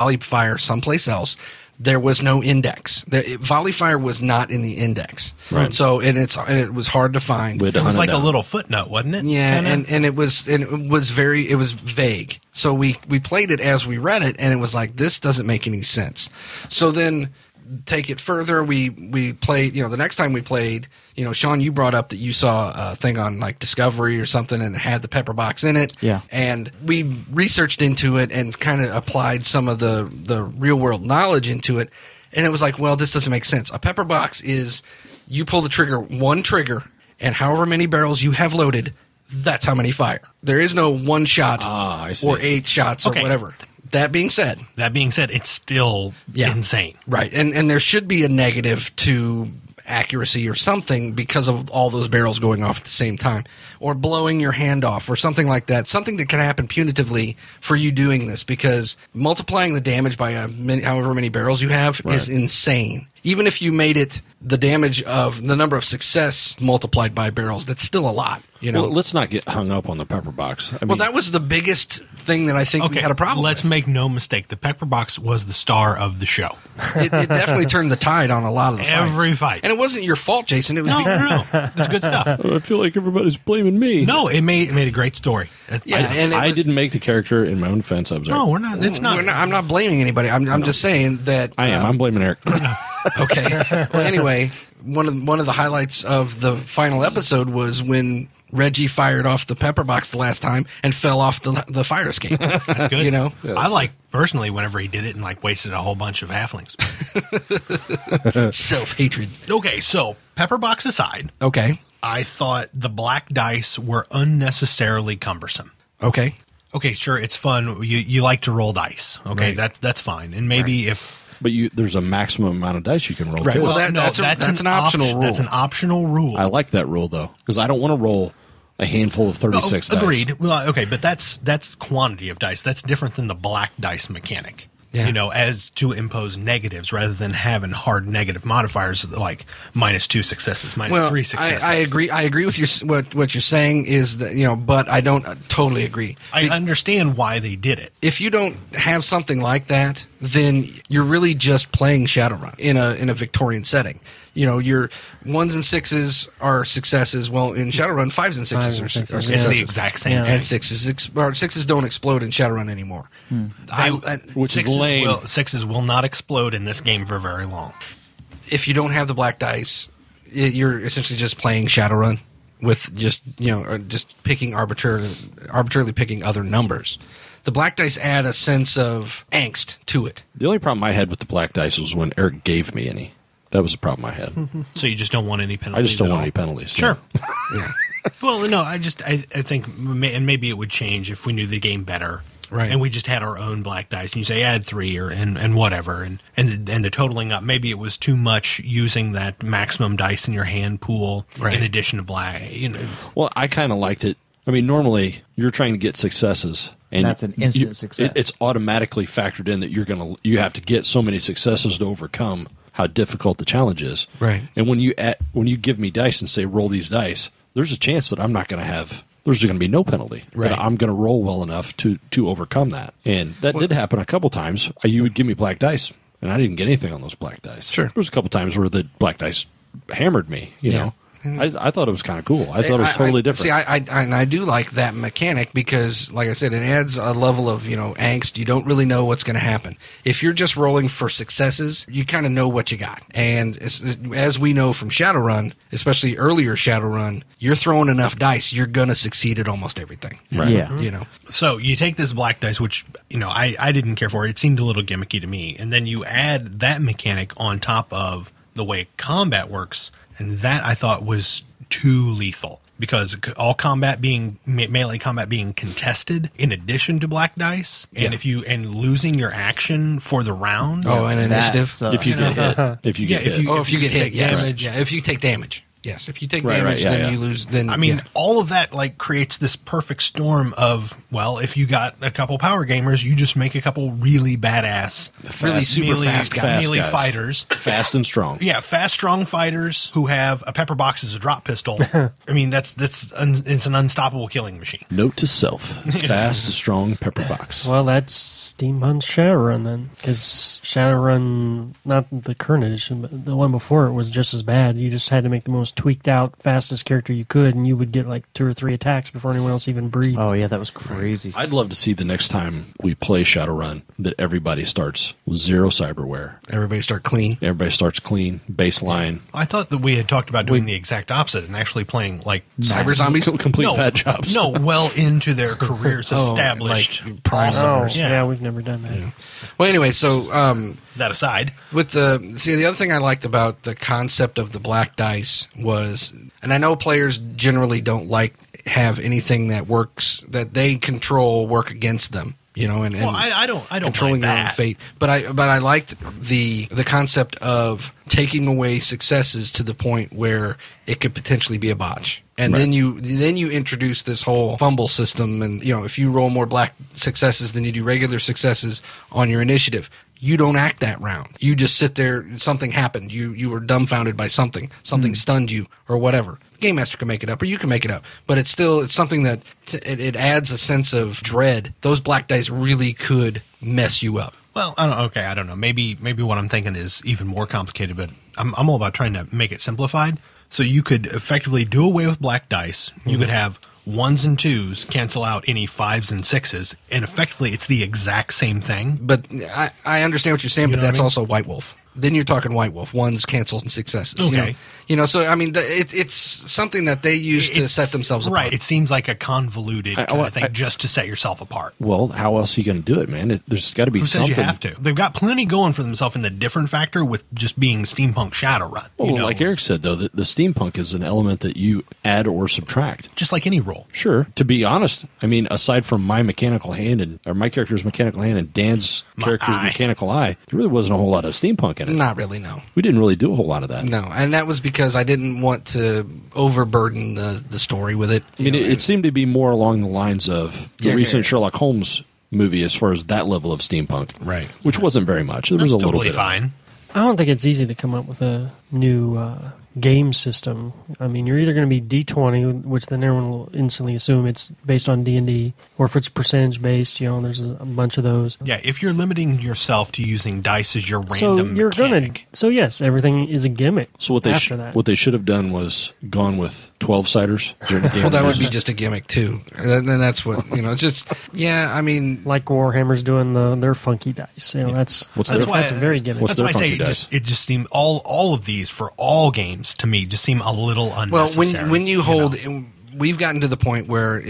volley fire someplace else, there was no index. Volley fire was not in the index. Right. So it was hard to find. It was like a little footnote, wasn't it? Yeah, Kinda? and it was vague. So we played it as we read it, and it was like, this doesn't make any sense. So then take it further. We played, the next time we played, Sean, you brought up that you saw a thing on like Discovery or something and it had the pepper box in it. Yeah. And we researched into it and kind of applied some of the real world knowledge into it. And it was like, well, this doesn't make sense. A pepper box is you pull the trigger, one trigger, and however many barrels you have loaded, that's how many fire. There is no one shot or 8 shots or whatever. That being said, it's still insane. Right. And there should be a negative to accuracy or something because of all those barrels going off at the same time, or blowing your hand off or something like that. Something that can happen punitively for you doing this, because multiplying the damage by however many barrels you have is insane. Even if you made it the damage of the number of success multiplied by barrels, that's still a lot. Well, let's not get hung up on the pepper box. I mean, that was the biggest thing that I think we had a problem Let's with. make no mistake. The pepper box was the star of the show. It definitely turned the tide on a lot of the fights. Every fight. And it wasn't your fault, Jason. It was No. It's good stuff. I feel like everybody's blaming me. No, it made a great story. I didn't make the character in my own defense. No, we're not. It's not. I'm not blaming anybody. I'm just saying that I am. I'm blaming Eric. Okay. Well, anyway, one of the highlights of the final episode was when Reggie fired off the pepper box the last time and fell off the fire escape. That's good. I like personally whenever he did it and wasted a whole bunch of halflings. Self-hatred. Okay, so pepper box aside. Okay. I thought the black dice were unnecessarily cumbersome. Okay. Okay, sure, it's fun. You like to roll dice. Okay, right. That's fine. And maybe if... But there's a maximum amount of dice you can roll, right. too. Well, that's an optional rule. That's an optional rule. I like that rule, though, because I don't want to roll a handful of 36 dice. Agreed. Well, okay, but that's quantity of dice. That's different than the black dice mechanic. Yeah. As to impose negatives rather than having hard negative modifiers like -2 successes, -3 successes. I agree. I agree with what you're saying is that, but I don't totally agree. I understand why they did it. If you don't have something like that, then you're really just playing Shadowrun in a Victorian setting. Your 1s and 6s are successes. Well, in Shadowrun, 5s and 6s are successes. It's the exact same thing. And 6s don't explode in Shadowrun anymore. Which is lame. 6s will not explode in this game for very long. If you don't have the black dice, you're essentially just playing Shadowrun with just picking arbitrarily picking other numbers. The black dice add a sense of angst to it. The only problem I had with the black dice was when Eric gave me any. That was the problem I had. So you just don't want any penalties? I just don't want any penalties. Sure. Yeah. Well, no, I think, and maybe it would change if we knew the game better. Right. And we just had our own black dice, and you say add 3 and whatever, and the totaling up. Maybe it was too much using that maximum dice in your hand pool in addition to black. Well, I kind of liked it. I mean, normally you're trying to get successes, and that's an instant success. It's automatically factored in that you have to get so many successes to overcome how difficult the challenge is. Right. And when you give me dice and say roll these dice, there's a chance that I'm not going to have. There's going to be no penalty. Right. But I'm going to roll well enough to overcome that. And that did happen a couple times. You would give me black dice, and I didn't get anything on those black dice. Sure. There was a couple times where the black dice hammered me, you know. I thought it was kind of cool. I thought it was totally different. See, I do like that mechanic because, like I said, it adds a level of angst. You don't really know what's going to happen. If you're just rolling for successes, you kind of know what you got. And as we know from Shadowrun, especially earlier Shadowrun, you're throwing enough dice, you're going to succeed at almost everything. Right. Yeah. So you take this black dice, which I didn't care for. It seemed a little gimmicky to me, and then you add that mechanic on top of the way combat works. And that I thought was too lethal because all combat being melee combat being contested in addition to black dice, and and losing your action for the round. Oh, and initiative if you get hit. If you get hit, if you get hit, yes. Damage. Yeah, if you take damage. Yes, if you take Right, damage, right, yeah, then yeah. you lose. Then I mean, yeah. all of that like creates this perfect storm of, well, if you got a couple power gamers, you just make a couple really badass, really super melee, fast guys. melee guys. fighters. Fast and strong. Yeah, fast, strong fighters who have a pepper box as a drop pistol. I mean, it's an unstoppable killing machine. Note to self: fast, strong pepper box. Well, that's Steampunk's Shadowrun then, because Shadowrun, not the current edition, but the one before it was just as bad. You just had to make the most tweaked out, fastest character you could, and you would get like 2 or 3 attacks before anyone else even breathed. Oh yeah, that was crazy. I'd love to see the next time we play Shadowrun that everybody starts with 0 cyberware. Everybody start clean. Everybody starts clean, baseline, I thought that we had talked about doing the exact opposite and actually playing like Cyber zombies. complete fat jobs. No, well into their careers established. like prime awesome. numbers. Yeah, we've never done that. Well, anyway, so That aside, with the other thing I liked about the concept of the black dice was, and I know players generally don't have anything that works that they control work against them. And I don't controlling like your own that. fate. But I liked the concept of taking away successes to the point where it could potentially be a botch. And then you introduce this whole fumble system, and if you roll more black successes than you do regular successes on your initiative, you don't act that round. You just sit there. Something happened. You were dumbfounded by something. Something stunned you, or whatever. The Game Master can make it up, or you can make it up. But it's something that it adds a sense of dread. Those black dice really could mess you up. Well, I don't know. Maybe what I'm thinking is even more complicated, but I'm all about trying to make it simplified. So you could effectively do away with black dice. You could have 1s and 2s cancel out any 5s and 6s, and effectively it's the exact same thing. But I understand what you're saying, but that's what I mean? also White Wolf. Then you're talking White Wolf. 1s, cancels, and successes. Okay. So I mean, it's something that they use to set themselves apart. Right. It seems like a convoluted kind of thing just to set yourself apart. Well, how else are you going to do it, man? There's got to be Who says something. you have to? They've got plenty going for themselves in the different factor with just being steampunk Shadowrun. Well, like Eric said, though, the steampunk is an element that you add or subtract. Just like any role. Sure. To be honest, I mean, aside from my mechanical hand or my character's mechanical hand and Dan's character's eye. mechanical eye, there really wasn't a whole lot of steampunk in it. Not really, no. We didn't really do a whole lot of that. No, and that was because I didn't want to overburden the story with it. I mean, it seemed to be more along the lines of the Yeah, recent yeah. Sherlock Holmes movie as far as that level of steampunk. Right. Which wasn't very much. There was That's a little totally bit. fine. I don't think it's easy to come up with a new game system. I mean, you're either going to be D20, which then everyone will instantly assume it's based on D&D, or if it's percentage based, there's a bunch of those. Yeah, if you're limiting yourself to using dice as your So random you're mechanic. So yes, everything is a gimmick. So what after that. they should have done was gone with 12-siders during the game. Well, that would be just a gimmick too, and then that's what it's just. Yeah, I mean, Like Warhammer's doing their funky dice. That's What's that's, their- that's a very gimmick. What's That's why I their say funky it just seemed all of these for all games to me just seem a little well, unnecessary. when you hold. know? We've gotten to the point where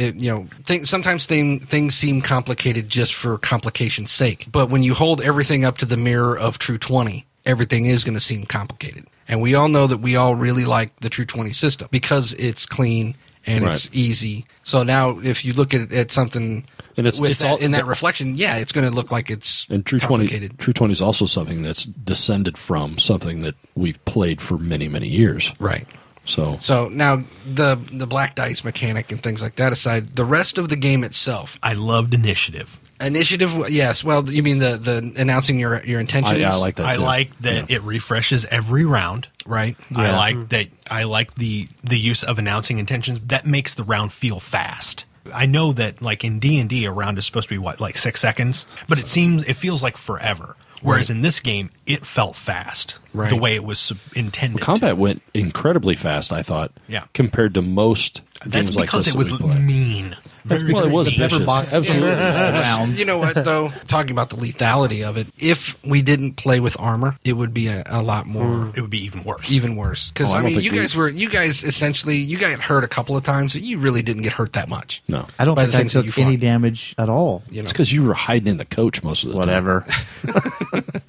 sometimes things seem complicated just for complication's sake. But when you hold everything up to the mirror of True 20, everything is going to seem complicated. And we all know that we all really like the True 20 system because it's clean and it's easy. So now, if you look at something And it's all in that reflection, yeah, it's going to look like it's And True 20, complicated. True 20 is also something that's descended from something that we've played for many, many years. Right. So now the black dice mechanic and things like that aside, the rest of the game itself. I loved initiative. Initiative, yes. Well, you mean the announcing your intentions? I like that. I too. like that it refreshes every round. Right. I like that. I like the use of announcing intentions. That makes the round feel fast. I know that like in D&D, a round is supposed to be like 6 seconds, but it feels like forever. Whereas in this game, it felt fast, the way it was intended. The combat went incredibly fast, I thought, compared to most That's games like because this it was that we play. mean. Well, it was the pepper vicious. box Absolutely. rounds. You know what, though? Talking about the lethality of it, if we didn't play with armor, it would be a lot more... It would be even worse. Even worse. Because, I I don't mean, think you guys essentially, you got hurt a couple of times, but you really didn't get hurt that much. No. I don't By think the I things that took you any fought. damage at all. It's because you were hiding in the coach most of the time. Whatever.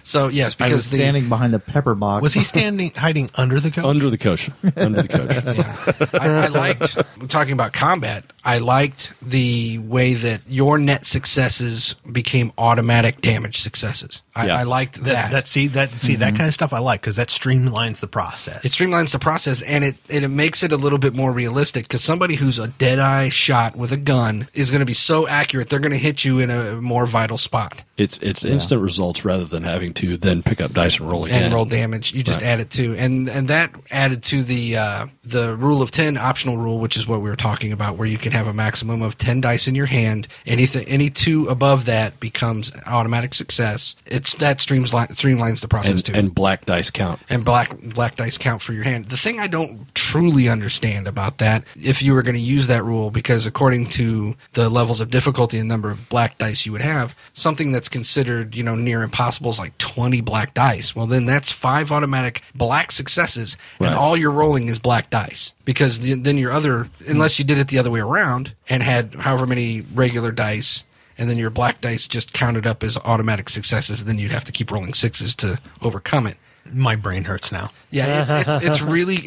So, yes, I was because standing behind the pepper box. Was he hiding under the coach? Under the coach. Under the coach. I liked, talking about combat, I liked the way that your net successes became automatic damage successes. I liked that. That kind of stuff I like because that streamlines the process. It streamlines the process, and it makes it a little bit more realistic because somebody who's a dead-eye shot with a gun is going to be so accurate, they're going to hit you in a more vital spot. It's instant results rather than having to then pick up dice and roll again. And roll damage. You just add it to. And that added to the rule of 10 optional rule, which is what we were talking about, where you can have a maximum of 10 dice in your hand. Any 2 above that becomes an automatic success. That streamlines the process too. And black dice count. And black dice count for your hand. The thing I don't truly understand about that, if you were going to use that rule, because according to the levels of difficulty and number of black dice you would have, something that's considered near impossible is like 20 black dice. Well, then that's 5 automatic black successes, and all you're rolling is black dice. Because then your other, unless you did it the other way around and had however many regular dice, and then your black dice just counted up as automatic successes, then you'd have to keep rolling 6s to overcome it. My brain hurts now. Yeah, it's really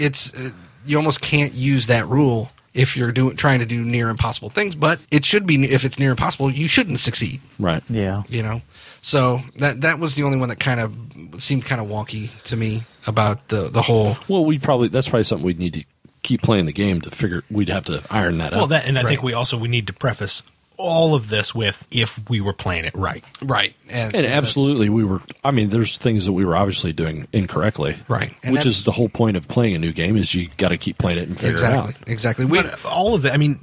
you almost can't use that rule if you're trying to do near impossible things. But it should be, if it's near impossible, you shouldn't succeed. Right. Yeah. So that was the only one that kind of seemed kind of wonky to me about the whole. Well, that's probably something we'd need to keep playing the game to figure. We'd have to iron that out. Well, I think we need to preface all of this with if we were playing it right. Right. And absolutely we were. I mean, there's things that we were obviously doing incorrectly. Right. And which is the whole point of playing a new game is you got to keep playing it and figure it out. Exactly. But all of it, I mean,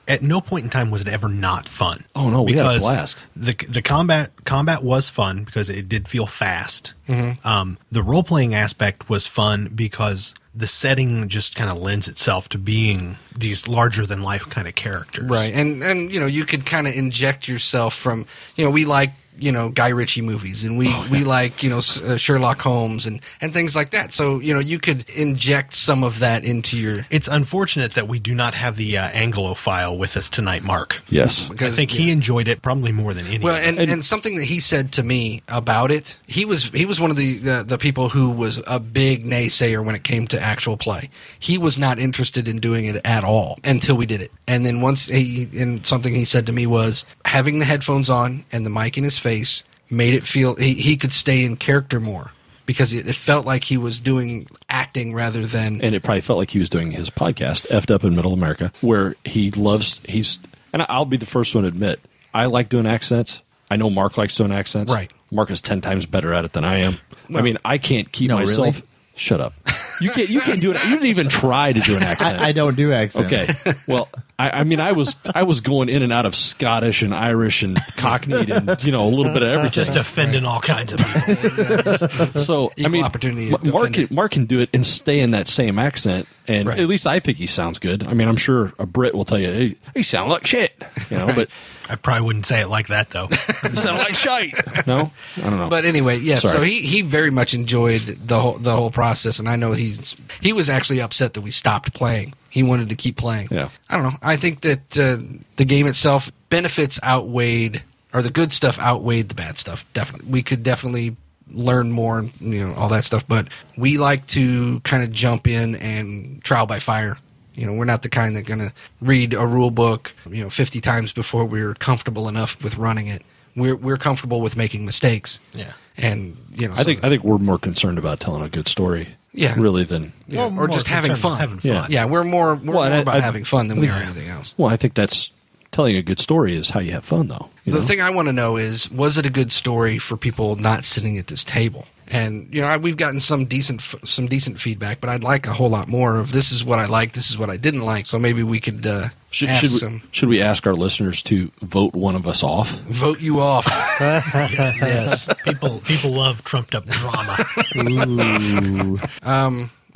at no point in time was it ever not fun. Oh, no, we had a blast. The combat was fun because it did feel fast. Mm-hmm. The role-playing aspect was fun because the setting just kind of lends itself to being these larger-than-life kind of characters. Right, and you could kind of inject yourself from, we like, Guy Ritchie movies, and we like, Sherlock Holmes and things like that. So, you could inject some of that into your... It's unfortunate that we do not have the Anglophile with us tonight, Mark. Yes. Because I think he enjoyed it probably more than anyone. Well, and something that he said to me about it, he was one of the people who was a big naysayer when it came to actual play. He was not interested in doing it at all until we did it. And then something he said to me was having the headphones on and the mic in his face made it feel he could stay in character more because it felt like he was doing acting rather than... And it probably felt like he was doing his podcast, Effed Up in Middle America, where and I'll be the first one to admit, I like doing accents. I know Mark likes doing accents. Right. Mark is 10 times better at it than I am. Well, I mean, I can't keep myself... Really? Shut up. You can't do it. You didn't even try to do an accent. I don't do accents. Okay. Well, I mean, I was going in and out of Scottish and Irish and Cockneyed and a little bit of everything. Just offending all kinds of people. So Equal I mean, opportunity Mark can do it and stay in that same accent, and Right. at least I think he sounds good. I mean, I'm sure a Brit will tell you, hey, he sound like shit, but I probably wouldn't say it like that, though. he sound like shite. No, I don't know. But anyway, yeah. Sorry. So he very much enjoyed the whole process, and I know he was actually upset that we stopped playing. He wanted to keep playing. Yeah. I don't know. I think that the game itself benefits outweighed, or the good stuff outweighed the bad stuff. Definitely, we could definitely learn more, all that stuff. But we like to kind of jump in and trial by fire. We're not the kind that going to read a rule book, 50 times before we're comfortable enough with running it. We're comfortable with making mistakes. Yeah. And I think we're more concerned about telling a good story. Yeah. Really than or just having fun. Having fun. Yeah, we're more about having fun than we are anything else. Well, I think that's telling a good story is how you have fun, though. The thing I want to know is, was it a good story for people not sitting at this table? And we've gotten some decent feedback, but I'd like a whole lot more of this is what I like, this is what I didn't like. So maybe we could should we ask our listeners to vote one of us off? Vote you off. Yes. People love trumped up drama. Ooh.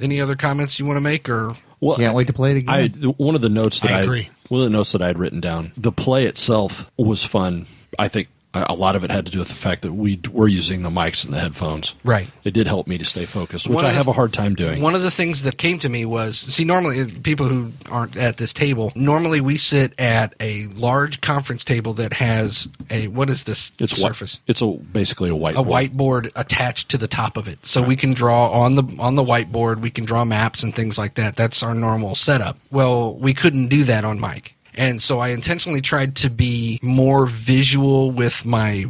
Any other comments you want to make, or? Well, Can't wait to play it again. One of the notes that I agree. One of the notes that I had written down, the play itself was fun. I think a lot of it had to do with the fact that we were using the mics and the headphones. Right. It did help me to stay focused, which I have a hard time doing. One of the things that came to me was, normally people who aren't at this table, normally we sit at a large conference table that has what is this surface? It's basically a whiteboard. A whiteboard attached to the top of it. So we can draw on the whiteboard, we can draw maps and things like that. That's our normal setup. Well, we couldn't do that on mic. And so I intentionally tried to be more visual with my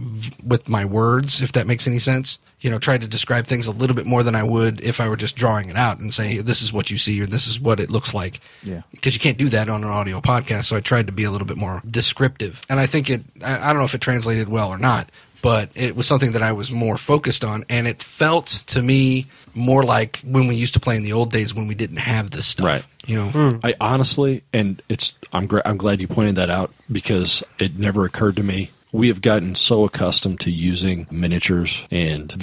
words, if that makes any sense. You know, try to describe things a little bit more than I would if I were just drawing it out and say, this is what you see or this is what it looks like. Yeah. Because you can't do that on an audio podcast. So I tried to be a little bit more descriptive. And I think I don't know if it translated well or not, but it was something that I was more focused on. And it felt to me more like when we used to play in the old days when we didn't have this stuff. Right. You know, I honestly, and I'm glad you pointed that out because it never occurred to me. We have gotten so accustomed to using miniatures and